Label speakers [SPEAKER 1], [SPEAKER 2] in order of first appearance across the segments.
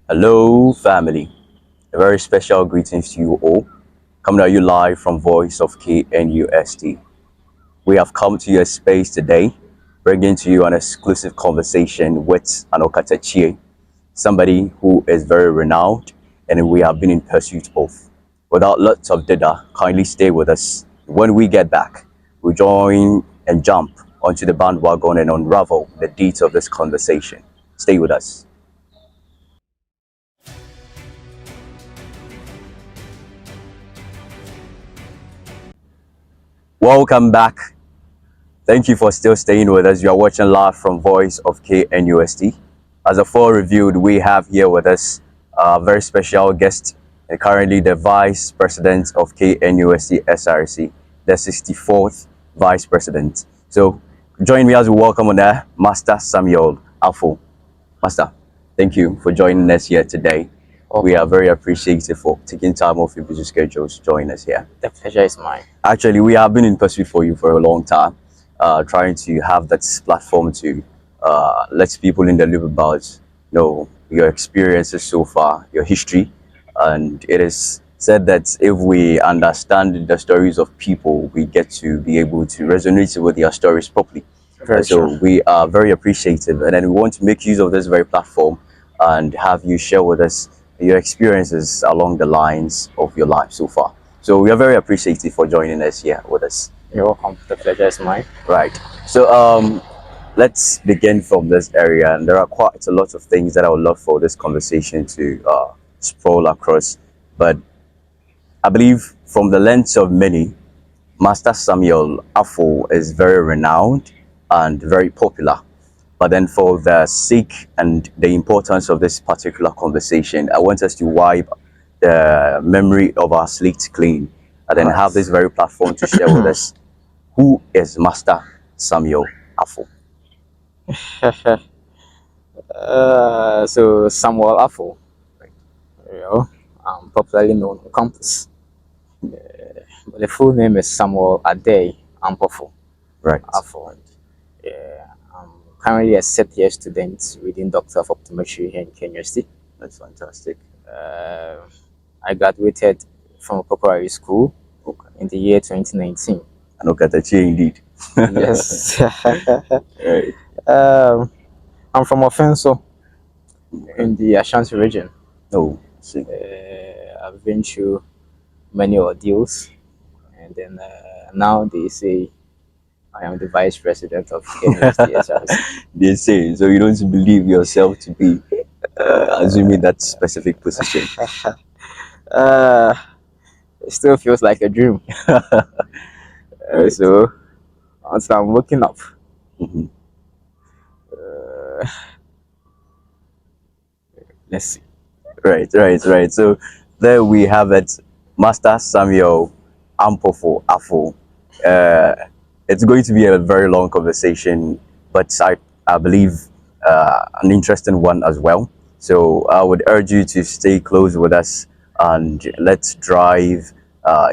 [SPEAKER 1] Hello, family. A very special greetings to you all. Coming at you live from Voice of KNUST. We have come to your space today, bringing to you an exclusive conversation with an Okatachie, somebody who is very renowned and we have been in pursuit of. Without lots of data, kindly stay with us. When we get back, we'll join and jump onto the bandwagon and unravel the deeds of this conversation. Stay with us. Welcome back. Thank you for still staying with us. You are watching live from Voice of KNUST. As a full reviewed, we have here with us a very special guest, and currently the Vice President of KNUST SRC, the 64th Vice President. So join me as we welcome on there, Master Samuel Afful. Master, thank you for joining us here today. We are very appreciative for taking time off your busy schedules to join us here.
[SPEAKER 2] The pleasure is mine.
[SPEAKER 1] Actually, we have been in pursuit for you for a long time, trying to have that platform to let people in the loop about your experiences so far, your history, and it is said that if we understand the stories of people, we get to be able to resonate with their stories properly.
[SPEAKER 2] Very
[SPEAKER 1] So
[SPEAKER 2] true.
[SPEAKER 1] we are very appreciative, and then we want to make use of this very platform and have you share with us your experiences along the lines of your life so far. So we are very appreciative for joining us here with us.
[SPEAKER 2] You're welcome. The pleasure is mine.
[SPEAKER 1] Right. So let's begin from this area, and there are quite a lot of things that I would love for this conversation to sprawl across. But I believe from the lens of many, Master Samuel Afful is very renowned and very popular. But then, for the sake and the importance of this particular conversation, I want us to wipe the memory of our slate clean and then have this very platform to share with us who is Master Samuel Afful.
[SPEAKER 2] So Samuel Afful, you know, popularly known on campus. But the full name is Samuel Ade Ampofo
[SPEAKER 1] Right.
[SPEAKER 2] Afful. Yeah, I'm currently a set year student reading Doctor of Optometry here in KNUST.
[SPEAKER 1] That's fantastic.
[SPEAKER 2] I graduated from preparatory school
[SPEAKER 1] Okay.
[SPEAKER 2] in the year 2019.
[SPEAKER 1] And look at the chair indeed.
[SPEAKER 2] Yes.
[SPEAKER 1] Right.
[SPEAKER 2] I'm from Offenso in the Ashanti region.
[SPEAKER 1] Oh, see.
[SPEAKER 2] I've been through many ordeals, and then now they say I am the vice president of KNUST SRC.
[SPEAKER 1] They say so. You don't believe yourself to be assuming that specific position.
[SPEAKER 2] uh, it still feels like a dream.
[SPEAKER 1] Right.
[SPEAKER 2] So until I'm waking up,
[SPEAKER 1] Mhm.
[SPEAKER 2] let's see.
[SPEAKER 1] Right. So there we have it, Master Samuel Ampofo Afful. Uh, it's going to be a very long conversation, but I believe an interesting one as well. So I would urge you to stay close with us and let's drive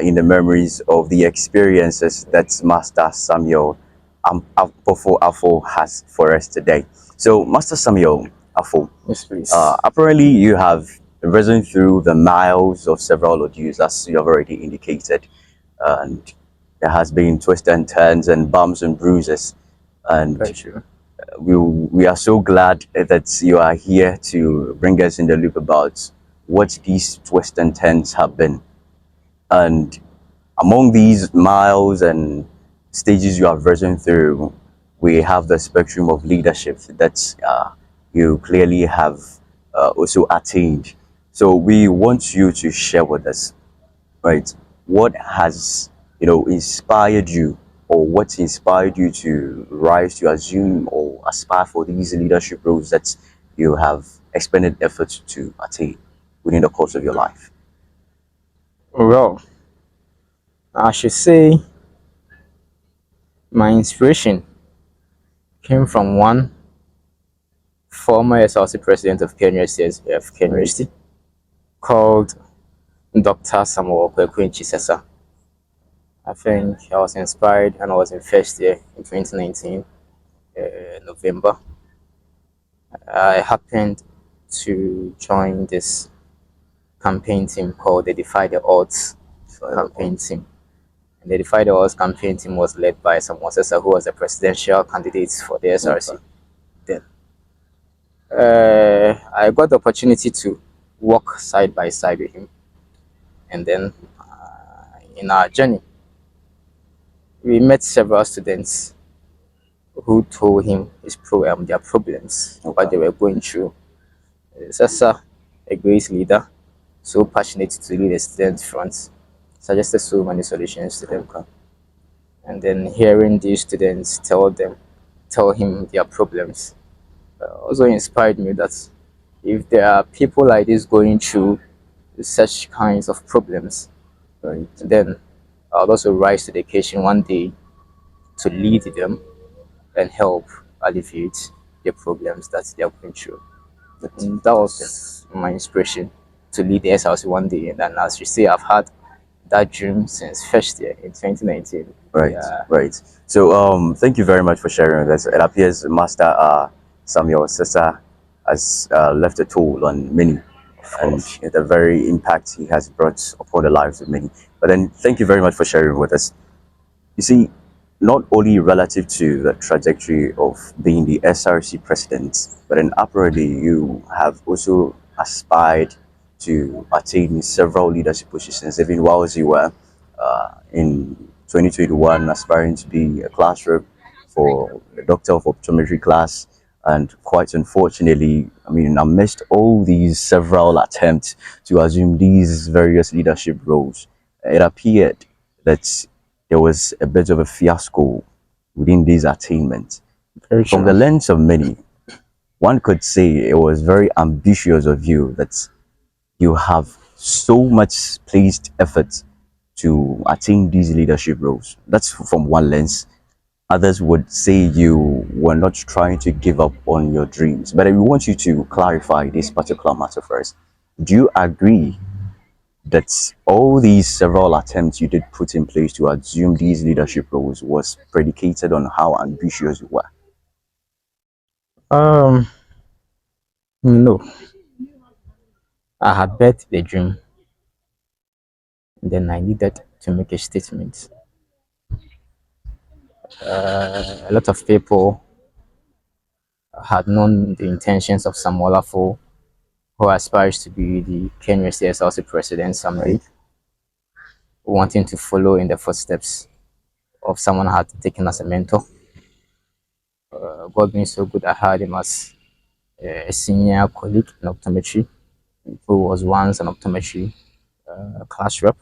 [SPEAKER 1] in the memories of the experiences that Master Samuel Ampofo Afful has for us today. So Master Samuel Afful,
[SPEAKER 2] Yes, please.
[SPEAKER 1] apparently, you have risen through the miles of several ordeals, as you have already indicated, and there has been twists and turns and bumps and bruises. And
[SPEAKER 2] Very true.
[SPEAKER 1] we are so glad that you are here to bring us in the loop about what these twists and turns have been. And among these miles and stages you have risen through, we have the spectrum of leadership that you clearly have also attained. So we want you to share with us, right? What has inspired you, or what inspired you to rise to assume or aspire for these leadership roles that you have expended effort to attain within the course of your life?
[SPEAKER 2] Well, I should say my inspiration came from one former SRC president of KNUST called Dr. Samuel Afful. I think I was inspired and I was in first year in 2019, November. I happened to join this campaign team called the Defy the Odds campaign team. And the Defy the Odds campaign team was led by Samuel Afful, who was the presidential candidate for the SRC. Then I got the opportunity to walk side by side with him. And then in our journey, we met several students who told him their problems, what they were going through. Sasa, a great leader, so passionate to lead the student front, suggested so many solutions to them. And then hearing these students tell him their problems, also inspired me that if there are people like this going through such kinds of problems, right, then I'll also rise to the occasion one day to lead them and help alleviate the problems that they are going through. And that was my inspiration to lead the SRC one day. And then, as you say, I've had that dream since first year in 2019.
[SPEAKER 1] Right, yeah. Right. So, thank you very much for sharing this. It appears Master Samuel Afful has left a toll on many, and the very impact he has brought upon the lives of many. But then, thank you very much for sharing with us. You see, not only relative to the trajectory of being the SRC president, but then apparently you have also aspired to attain several leadership positions, even whilst you were in 2021 aspiring to be a class rep for the Doctor of Optometry class. And quite unfortunately, I mean, amidst all these several attempts to assume these various leadership roles, it appeared that there was a bit of a fiasco within these attainments. From the lens of many, one could say it was very ambitious of you that you have so much placed effort to attain these leadership roles. That's from one lens. Others would say you were not trying to give up on your dreams. But I want you to clarify this particular matter first. Do you agree that all these several attempts you did put in place to assume these leadership roles was predicated on how ambitious you were?
[SPEAKER 2] No. I had bet the dream. Then I needed to make a statement. A lot of people had known the intentions of Samuel Afful, who aspires to be the KNUST SRC president someday, wanting to follow in the footsteps of someone I had taken as a mentor. God being so good, I had him as a senior colleague in optometry, who was once an optometry class rep,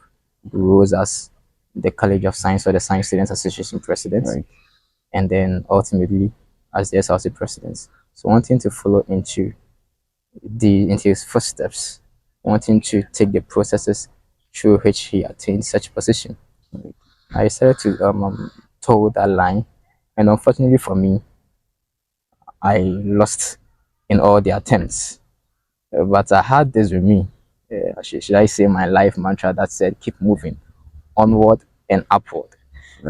[SPEAKER 2] who rose as the College of Science or the Science Students Association president, and then ultimately as the SRC president. So wanting to follow into his footsteps, wanting to take the processes through which he attained such position. I decided to toe that line, and unfortunately for me, I lost in all the attempts. But I had this with me. Should I say my life mantra that said, keep moving, onward and upward.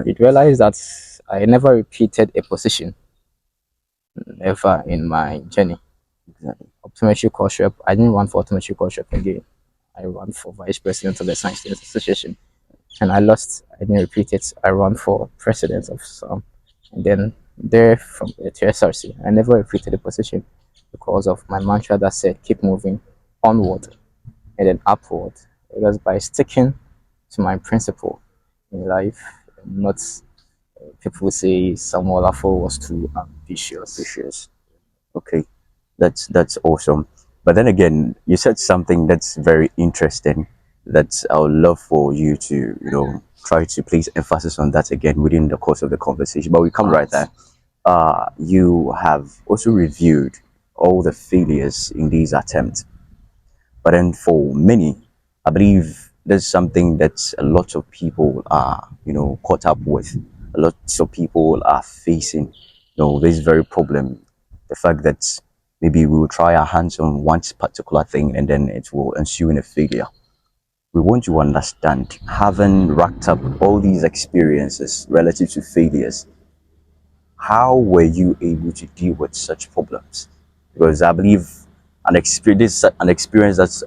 [SPEAKER 2] You realize that I never repeated a position, ever in my journey. Optometry course rep, I didn't run for optometry course rep again. I ran for vice president of the Science Students Association, and I lost. I didn't repeat it. I ran for president of some, and then there from the SRC. I never repeated the position because of my mantra that said keep moving onward and then upward. It was by sticking to my principle in life, not people say Samuel Afful was too ambitious.
[SPEAKER 1] Okay, that's awesome. But then again, you said something that's very interesting that I would love for you to, try to place emphasis on that again within the course of the conversation. But we come right there. You have also reviewed all the failures in these attempts. But then for many, I believe there's something that a lot of people are, caught up with. A lot of people are facing, this very problem. The fact that maybe we will try our hands on one particular thing and then it will ensue in a failure. We want to understand, having racked up all these experiences relative to failures, how were you able to deal with such problems? Because I believe an experience that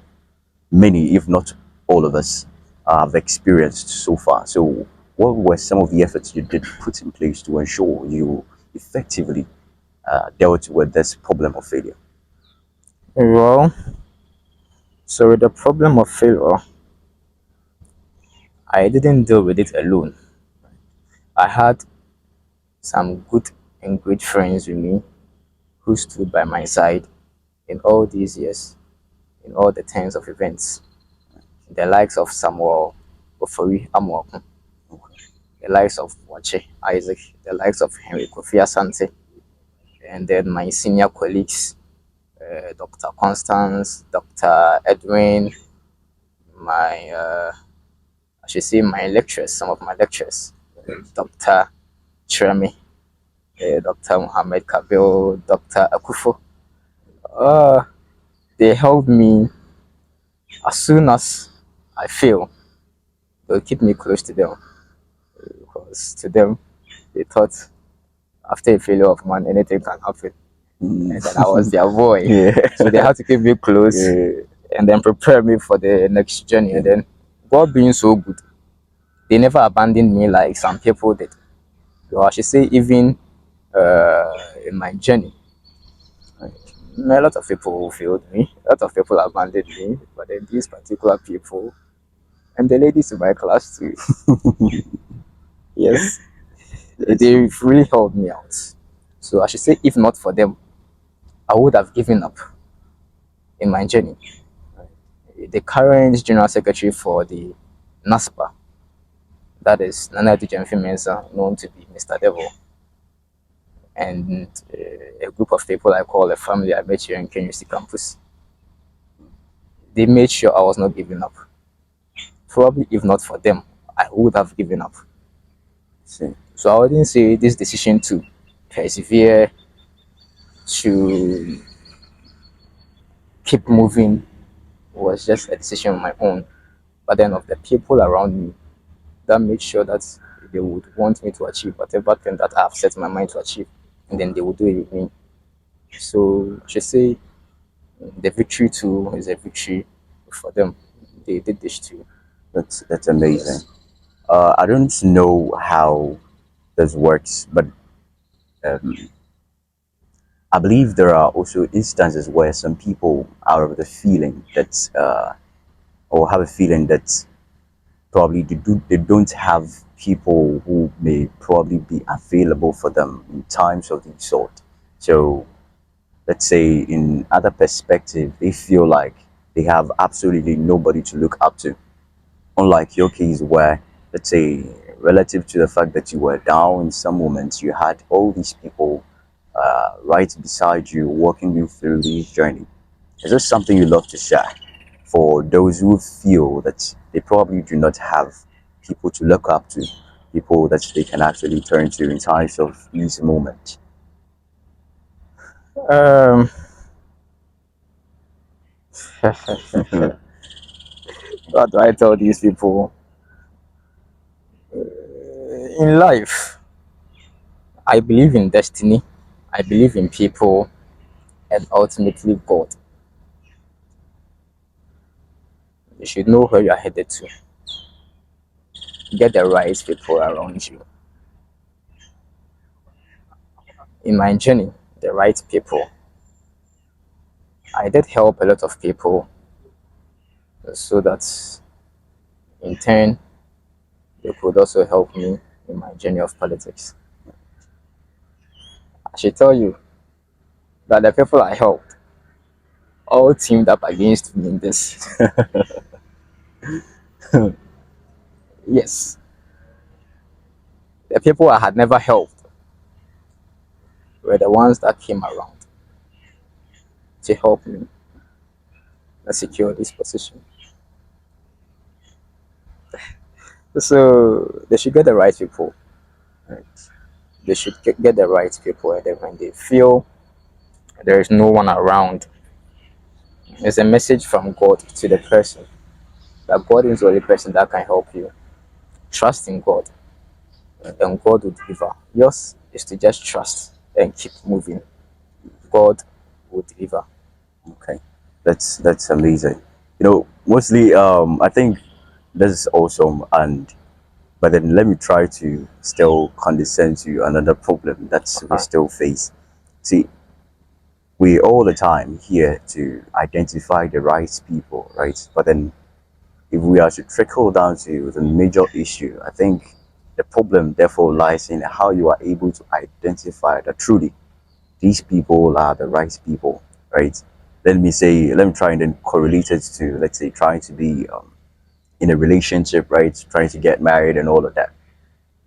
[SPEAKER 1] many, if not all of us, have experienced so far. So, what were some of the efforts you did put in place to ensure you effectively dealt with this problem of failure?
[SPEAKER 2] Well, so with the problem of failure, I didn't deal with it alone. I had some good and great friends with me who stood by my side in all these years, in all the tens of events. The likes of Samuel Afful, the likes of Wache Isaac, the likes of Henry Kofi Asante, and then my senior colleagues, Dr. Constance, Dr. Edwin, my I should say my lecturers, some of my lecturers, Dr. Tremi, Dr. Mohammed Kabil, Dr. Akufo. Uh, they helped me as soon as I fail. They'll keep me close to them because to them they thought after a failure of man anything can happen, and then I was their boy.
[SPEAKER 1] Yeah.
[SPEAKER 2] So they had to keep me close
[SPEAKER 1] Yeah.
[SPEAKER 2] and then prepare me for the next journey. And then God being so good, they never abandoned me like some people did. So I should say even in my journey, a lot of people failed me, a lot of people abandoned me, but then these particular people and the ladies in my class too, yes, they really helped me out. So I should say if not for them, I would have given up in my journey. The current general secretary for the NASPA, that is Nana Adjumfi Mensah, known to be Mr. Devil, and a group of people I call a family I met here in KNUST campus. They made sure I was not giving up. Probably if not for them, I would have given up.
[SPEAKER 1] See.
[SPEAKER 2] So I wouldn't say this decision to persevere, to keep moving, was just a decision of my own, but then of the people around me that made sure that they would want me to achieve whatever thing that I have set my mind to achieve, and then they would do it with me. So I should say the victory too is a victory for them. They did this too.
[SPEAKER 1] That's amazing. I don't know how this works, but um, I believe there are also instances where some people are of the feeling that, or have a feeling that probably they don't have people who may probably be available for them in times of this sort. So let's say in other perspective, they feel like they have absolutely nobody to look up to. Unlike your case where, let's say, relative to the fact that you were down in some moments, you had all these people right beside you, walking you through this journey. Is this something you love to share for those who feel that they probably do not have people to look up to, people that they can actually turn to in times of these moments?
[SPEAKER 2] Um, what do I tell these people? In life, I believe in destiny, I believe in people, and ultimately God. You should know where you are headed to. Get the right people around you. In my journey, the right people. I did help a lot of people so that in turn they could also help me in my journey of politics. I should tell you that the people I helped all teamed up against me in this. Yes, the people I had never helped were the ones that came around to help me secure this position. So they should get the right people. Right? They should get the right people, and then when they feel there is no one around, it's a message from God to the person that God is the only person that can help you. Trust in God, and God will deliver. Yours is to just trust and keep moving. God will deliver.
[SPEAKER 1] Okay, that's amazing. Mostly, I think this is awesome, and but then let me try to still condescend to another problem that we
[SPEAKER 2] Okay.
[SPEAKER 1] still face. See, we all the time here to identify the right people, right? But then if we are to trickle down to the major issue, I think the problem therefore lies in how you are able to identify that truly these people are the right people, right? Let me try and then correlate it to, let's say, trying to be in a relationship, right? Trying to get married and all of that.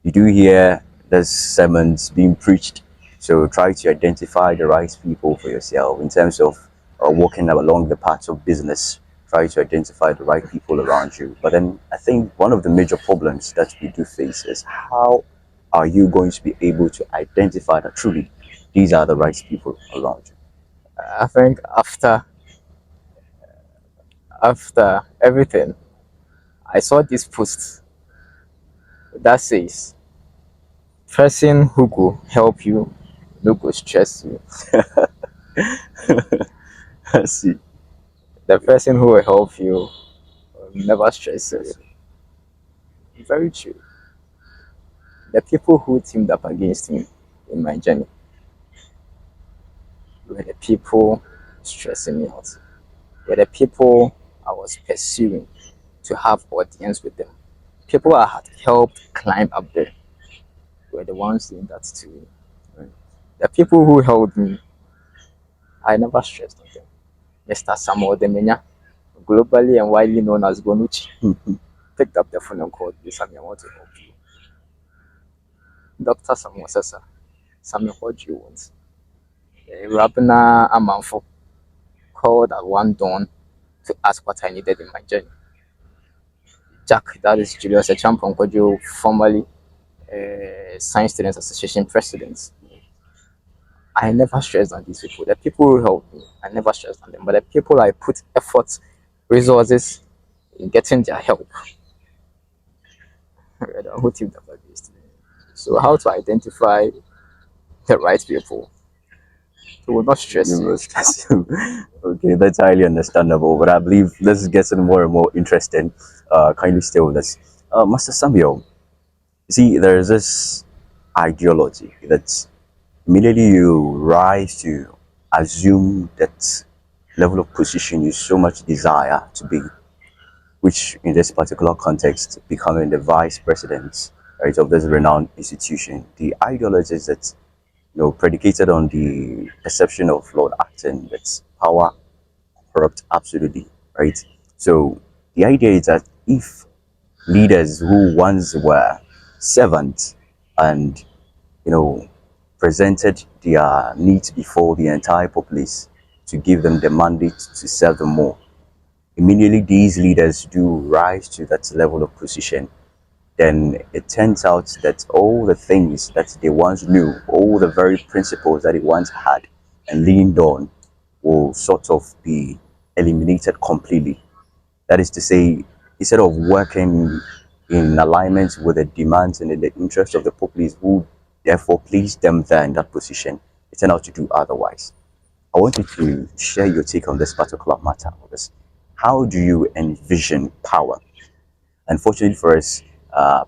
[SPEAKER 1] You do hear there's sermons being preached, so try to identify the right people for yourself in terms of walking along the paths of business. Try to identify the right people around you. But then I think one of the major problems that we do face is how are you going to be able to identify that truly these are the right people around you?
[SPEAKER 2] I think after everything, I saw this post that says, "Person who go help you, no go stress you.
[SPEAKER 1] I see.
[SPEAKER 2] The person who will help you will never stress you." Very true. The people who teamed up against me in my journey were the people stressing me out. Were the people I was pursuing to have audience with them. People I had helped climb up there were the ones doing that to me.
[SPEAKER 1] Right.
[SPEAKER 2] The people who held me, I never stressed on them. Mr. Samuel Demenya, globally and widely known as Bonucci, picked up the phone and called me, "Samuel, I want to help you." Dr. Samuel Sessa, "Samuel, what do you want?" Rabina Amanfo called at one dawn to ask what I needed in my journey. Jack, that is Julius Echampon Kojo, formerly Science Students Association president. I never stressed on these people. The people who helped me, I never stressed on them. But the people I put effort, resources in getting their help, who teamed up against me. So, how to identify the right people who will not stress
[SPEAKER 1] You
[SPEAKER 2] you?
[SPEAKER 1] will stress you. Okay, that's highly understandable. But I believe this is getting more and more interesting. Kindly stay with us. Master Samuel, you see, there's this ideology that immediately you rise to assume that level of position you so much desire to be, which in this particular context, becoming the vice president, right, of this renowned institution. The ideology is that, predicated on the perception of Lord Acton, that power corrupt absolutely, right? So the idea is that if leaders who once were servants and you know presented their needs before the entire populace to give them the mandate to serve them more, immediately these leaders do rise to that level of position, then it turns out that all the things that they once knew, all the very principles that they once had and leaned on, will sort of be eliminated completely. That is to say, instead of working in alignment with the demands and in the interest of the populace who therefore placed them there in that position, it turned out to do otherwise. I want you to share your take on this particular matter with us. How do you envision power? Unfortunately for us,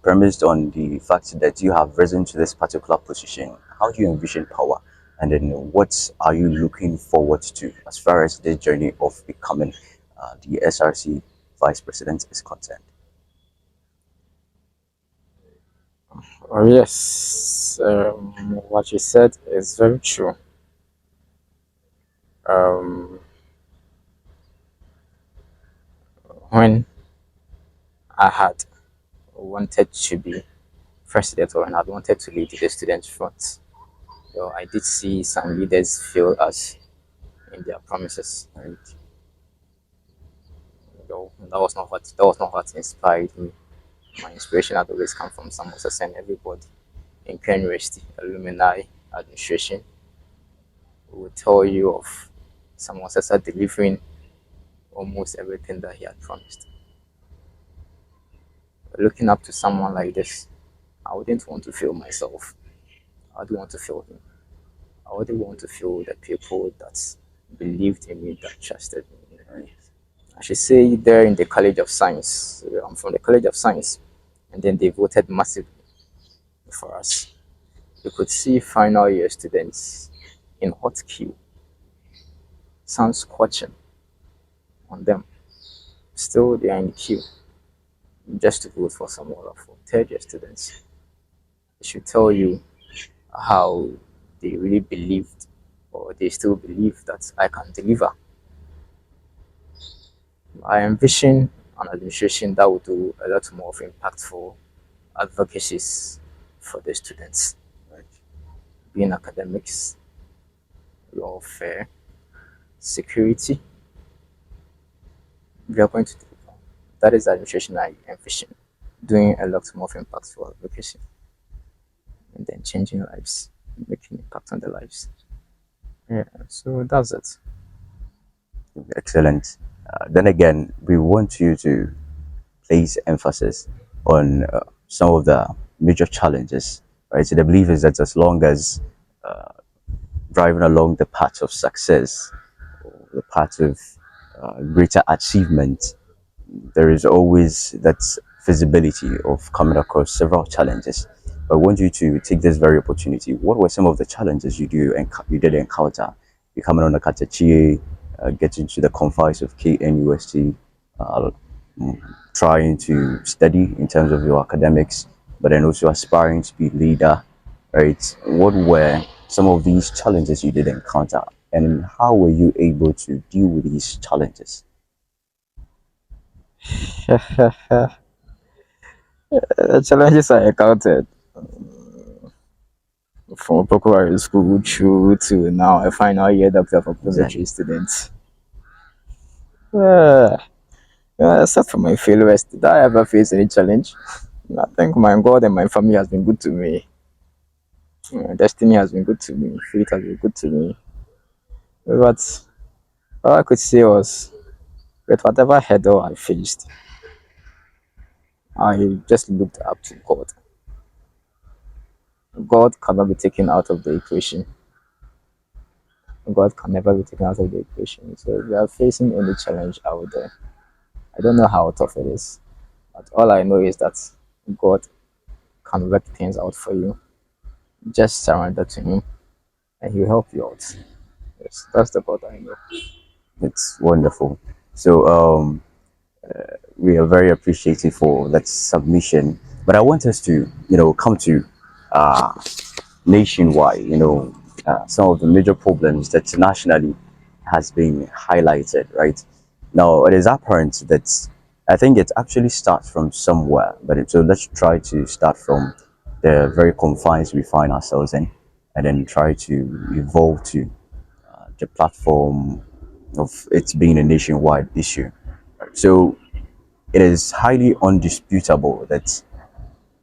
[SPEAKER 1] premised on the fact that you have risen to this particular position, how do you envision power? And then what are you looking forward to as far as this journey of becoming the SRC Vice President is concerned?
[SPEAKER 2] Oh, yes, what you said is very true. Um, when I had wanted to be president or when I wanted to lead the student front, I did see some leaders fail us in their promises. And that was not what inspired me. My inspiration had always come from some and everybody in KNUST, alumni, administration will tell you of some delivering almost everything that he had promised. Looking up to someone like this, I wouldn't want to fail myself. I would want to fail him. I wouldn't want to fail the people that believed in me, that trusted me. I should say there in the College of Science. I'm from the College of Science, and then they voted massively for us. You could see final year students in hot queue, sun scorching on them. Still, they are in queue just to vote for Samuel Afful. Third year students. It should tell you how they really believed, or they still believe, that I can deliver. I envision an administration that would do a lot more of impactful advocacies for the students, like being academics, welfare, security. We are going to deliver. That is the administration I envision doing a lot more of impactful advocacy, and then changing lives, making impact on the lives. Yeah, so that's it.
[SPEAKER 1] Excellent. Then again, we want you to place emphasis on some of the major challenges, right? So the belief is that as long as driving along the path of success, the path of greater achievement, there is always that feasibility of coming across several challenges. But I want you to take this very opportunity. What were some of the challenges you did encounter? You coming on the Katachi, getting to the confines of KNUST, uh, trying to study in terms of your academics, but then also aspiring to be leader, right? What were some of these challenges you did encounter, and how were you able to deal with these challenges?
[SPEAKER 2] The challenges I encountered from Procurator School through to now a final year doctor of
[SPEAKER 1] Exactly.
[SPEAKER 2] optometry student. Uh, Except for my failures, did I ever face any challenge? I think my God and my family has been good to me. Destiny has been good to me. Fate has been good to me. But all I could say was, with whatever hurdle I faced, I just looked up to God. God cannot be taken out of the equation. God can never be taken out of the equation. So if you are facing any challenge out there, I don't know how tough it is, but all I know is that God can work things out for you. Just surrender to Him, and He'll help you out. Yes, that's the part I know.
[SPEAKER 1] It's wonderful. So we are very appreciative for that submission. But I want us to, come to uh, nationwide, some of the major problems that nationally has been highlighted, right? Now, it is apparent that I think it actually starts from somewhere, so let's try to start from the very confines we find ourselves in, and then try to evolve to the platform of it being a nationwide issue. So it is highly undisputable that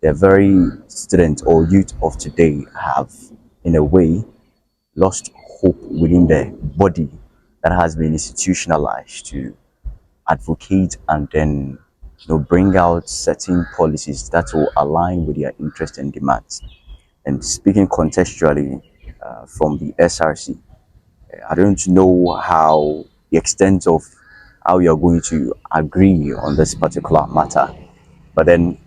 [SPEAKER 1] the very students or youth of today have, in a way, lost hope within the body that has been institutionalized to advocate and then bring out certain policies that will align with their interests and demands. And speaking contextually from the SRC, I don't know how the extent of how you're going to agree on this particular matter, but then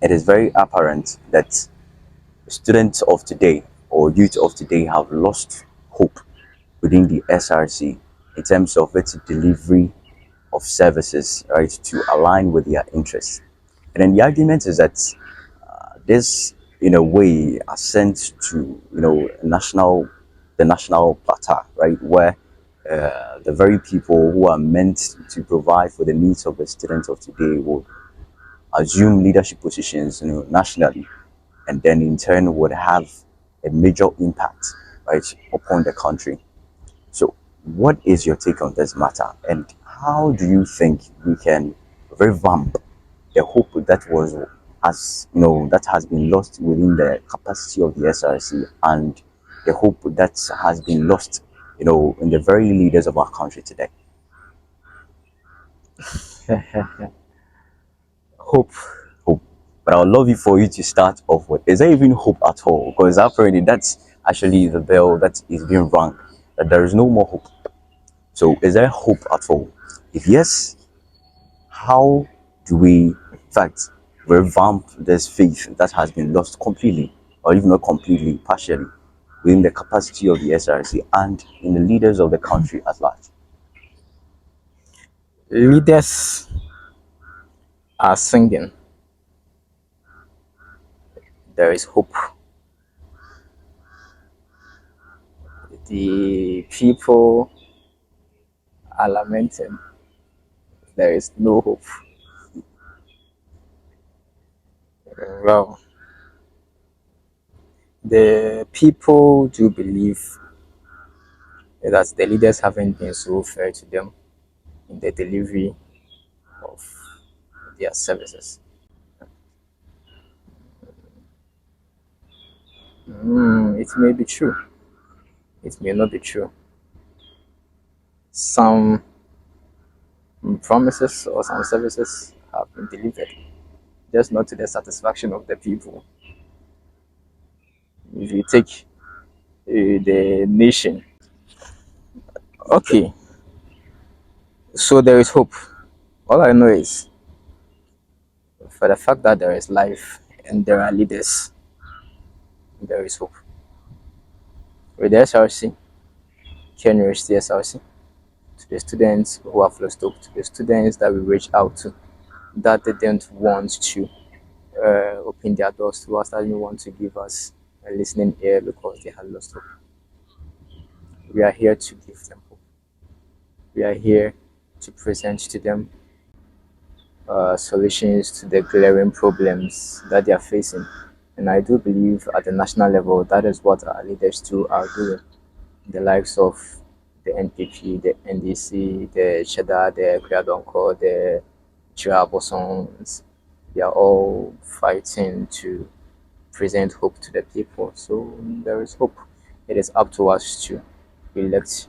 [SPEAKER 1] it is very apparent that students of today or youth of today have lost hope within the SRC in terms of its delivery of services, right, to align with their interests. And then the argument is that this, in a way, are sent to the national platter, right, where the very people who are meant to provide for the needs of the students of today will assume leadership positions, nationally, and then in turn would have a major impact, right, upon the country. So, what is your take on this matter, and how do you think we can revamp the hope that has been lost within the capacity of the SRC, and the hope that has been lost, in the very leaders of our country today?
[SPEAKER 2] Hope.
[SPEAKER 1] Hope. But I would love you for you to start off with. Is there even hope at all? Because apparently that's actually the bell that is being rung, that there is no more hope. So is there hope at all? If yes, how do we, in fact, revamp this faith that has been lost completely, or even not completely, partially, within the capacity of the SRC and in the leaders of the country at large?
[SPEAKER 2] Leaders are singing, there is hope. The people are lamenting, there is no hope. Well, the people do believe that the leaders haven't been so fair to them in the delivery of their services. It may be true, it may not be true. Some promises or some services have been delivered, just not to the satisfaction of the people. If you take the nation, okay, so there is hope. All I know is for the fact that there is life and there are leaders, there is hope. With the SRC, KNUST SRC, to the students who have lost hope, to the students that we reach out to, that they didn't want to open their doors to us, that didn't want to give us a listening ear because they had lost hope. We are here to give them hope. We are here to present to them solutions to the glaring problems that they are facing. And I do believe at the national level, that is what our leaders too are doing. The likes of the NPP, the NDC, the Cheddar, the Kriadonko, the Chirabosons, they are all fighting to present hope to the people. So there is hope. It is up to us to elect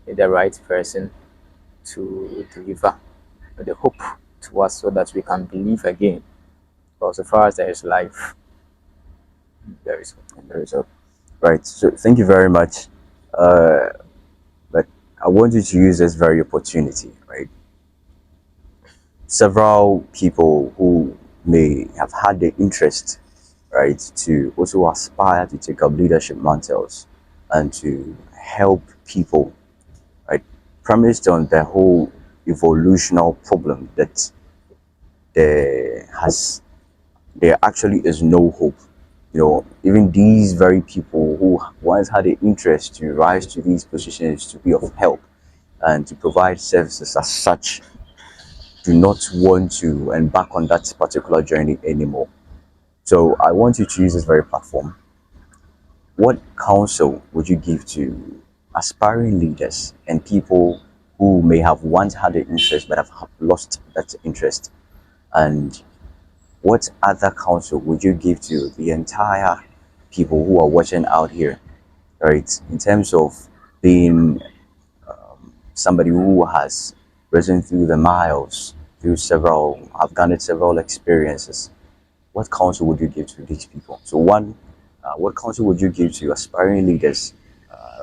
[SPEAKER 2] the right person to deliver the hope to us so that we can believe again. Because as far as there is life, there is hope.
[SPEAKER 1] There is hope. Right. So thank you very much. But I want you to use this very opportunity, right? Several people who may have had the interest, right, to also aspire to take up leadership mantles and to help people, right, premised on the whole evolutional problem that there actually is no hope. You know, even these very people who once had an interest to rise to these positions to be of help and to provide services as such do not want to embark on that particular journey anymore. So I want you to use this very platform. What counsel would you give to aspiring leaders and people who may have once had an interest but have lost that interest? And what other counsel would you give to the entire people who are watching out here, right? In terms of being somebody who has risen through the miles, I've garnered several experiences. What counsel would you give to these people? So one, what counsel would you give to aspiring leaders,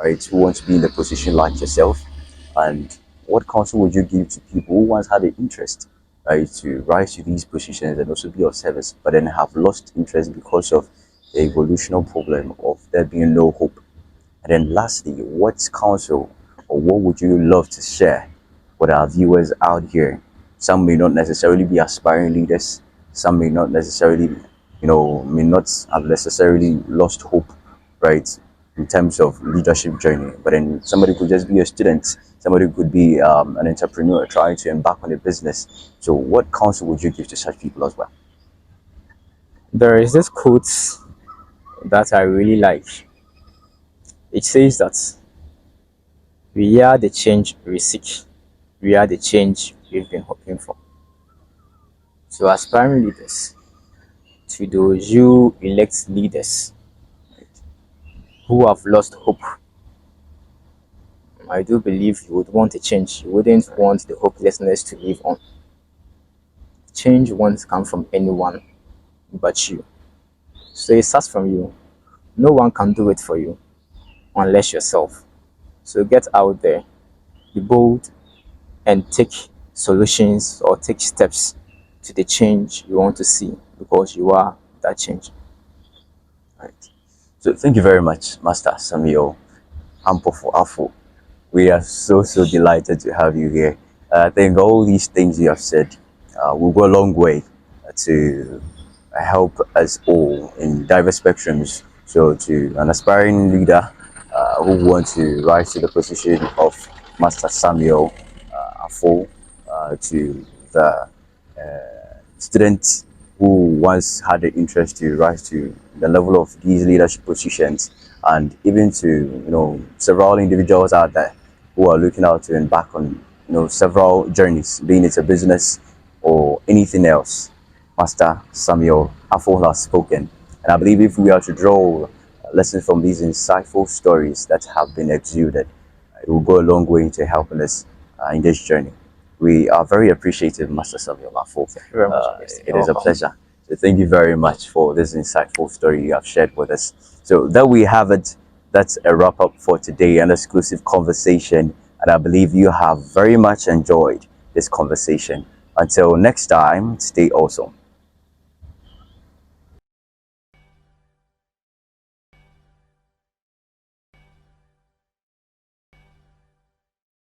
[SPEAKER 1] right, who want to be in the position like yourself? And what counsel would you give to people who once had an interest, right, to rise to these positions and also be of service, but then have lost interest because of the evolutional problem of there being no hope? And then lastly, what counsel or what would you love to share with our viewers out here? Some may not necessarily be aspiring leaders, some may not necessarily, may not have necessarily lost hope, right, in terms of leadership journey. But then somebody could just be a student, somebody could be an entrepreneur trying to embark on a business. So, what counsel would you give to such people as well?
[SPEAKER 2] There is this quote that I really like. It says that we are the change we seek, we are the change we've been hoping for. So, aspiring leaders, to those you elect leaders who have lost hope, I do believe you would want a change. You wouldn't want the hopelessness to live on. Change won't come from anyone but you. So it starts from you. No one can do it for you unless yourself. So get out there, be bold, and take solutions or take steps to the change you want to see, because you are that change.
[SPEAKER 1] Right. So thank you very much, Master Samuel Afful. We are so delighted to have you here. I think all these things you have said will go a long way to help us all in diverse spectrums. So, to an aspiring leader who wants to rise to the position of Master Samuel Afful, to the students who once had the interest to rise to the level of these leadership positions, and even to several individuals out there who are looking out to embark on several journeys, being it a business or anything else. Master Samuel Afful has spoken, and I believe if we are to draw lessons from these insightful stories that have been exuded, it will go a long way into helping us in this journey. We are very appreciative, Master Samuel Afful.
[SPEAKER 2] Thank you very much.
[SPEAKER 1] It is a pleasure. So thank you very much for this insightful story you have shared with us. So there we have it. That's a wrap up for today, an exclusive conversation. And I believe you have very much enjoyed this conversation. Until next time, stay awesome.